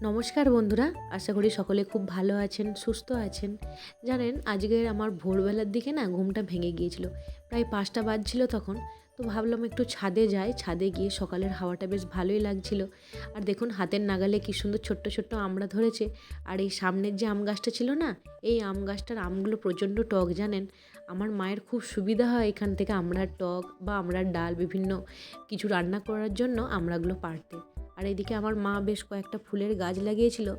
নমস্কার বন্ধুরা, আশা করি সকলে খুব ভালো আছেন, সুস্থ আছেন। জানেন, আজকের আমার ভোরবেলার দিকে না ঘুমটা ভেঙে গিয়েছিল। প্রায় ৫টা বাজছিল তখন। তো ভাবলাম একটু ছাদে যাই, ছাদে গিয়ে সকালের হাওয়াটা বেশ ভালোই লাগছিল। আর দেখুন হাতের নাগালে কী সুন্দর ছোট্ট ছোট্ট আমড়া ধরেছে। আর এই সামনের যে আম গাছটা ছিল না, এই আম গাছটার আমগুলো প্রচণ্ড টক জানেন। আমার মায়ের খুব সুবিধা হয় এখান থেকে আমড়ার টক বা আমড়ার ডাল বিভিন্ন কিছু রান্না করার জন্য আমড়াগুলো পাড়তে। আর এদিকে আমার মা বেশ কয়েকটা ফুলের গাছ লাগিয়েছিল।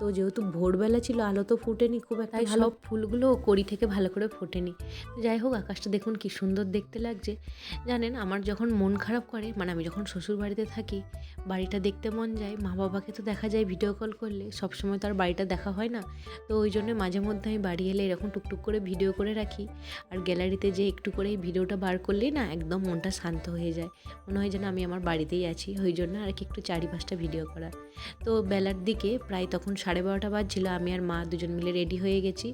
তো যেহেতু ভোরবেলা ছিল, আলো তো ফুটেনি খুব একটা ভালো, সব ফুলগুলো কড়ি থেকে ভালো করে ফোটেনি। তো যাই হোক, আকাশটা দেখুন কি সুন্দর দেখতে লাগছে। জানেন, আমার যখন মন খারাপ করে, মানে আমি যখন শ্বশুর বাড়িতে থাকি, বাড়িটা দেখতে মন যায়। মা বাবাকে তো দেখা যায় ভিডিও কল করলে, সবসময় তো আর বাড়িটা দেখা হয় না। তো ওই জন্য মাঝে মধ্যে আমি বাড়ি এলে এরকম টুকটুক করে ভিডিও করে রাখি। আর গ্যালারিতে যে একটু করে এই ভিডিওটা বার করলেই না একদম মনটা শান্ত হয়ে যায়। মনে হয় যেন আমি আমার বাড়িতেই আছি। ওই জন্য আর কি একটু ৪-৫টা ভিডিও করা। তো বেলার দিকে প্রায় তখন 12:30 বাজছিল, আমি আর মা দুজন মিলে রেডি হয়ে গেছি।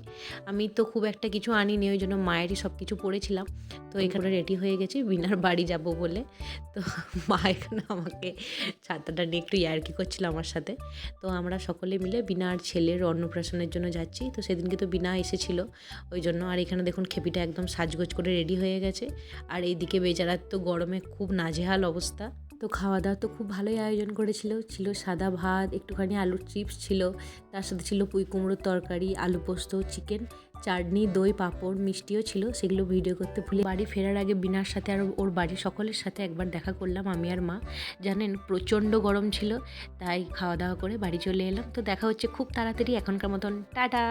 আমি তো খুব একটা কিছু আনিনি, ওই জন্য মায়েরই সব কিছু পরেছিলাম। তো এখানে রেডি হয়ে গেছি বিনার বাড়ি যাব বলে। তো মা এখানে আমাকে ছাতাটা নিয়ে একটু ইয়ার্কি করছিল আমার সাথে। তো আমরা সকলে মিলে বিনার ছেলের অন্নপ্রাশনের জন্য যাচ্ছি। তো সেদিনকে তো বিনা এসেছিল, ওই জন্য। আর এখানে দেখুন খেপিটা একদম সাজগোজ করে রেডি হয়ে গেছে। আর এইদিকে বেচারার তো গরমে খুব নাজেহাল অবস্থা। তো খাওয়া দাওয়া তো খুব ভালোই আয়োজন করেছিল। ছিল সাদা ভাত, একটুখানি আলুর চিপস ছিল, তার সাথে ছিল পুঁই কুমড়োর তরকারি, আলু পোস্ত, চিকেন, চাটনি, দই, পাঁপড়, মিষ্টিও ছিল। সেগুলো ভিডিও করতে ভুলে বাড়ি ফেরার আগে বিনার সাথে আর ওর বাড়ির সকলের সাথে একবার দেখা করলাম আমি আর মা। জানেন, প্রচণ্ড গরম ছিল, তাই খাওয়া দাওয়া করে বাড়ি চলে এলাম। তো দেখা হচ্ছে খুব তাড়াতাড়ি, এখনকার মতন টাটা।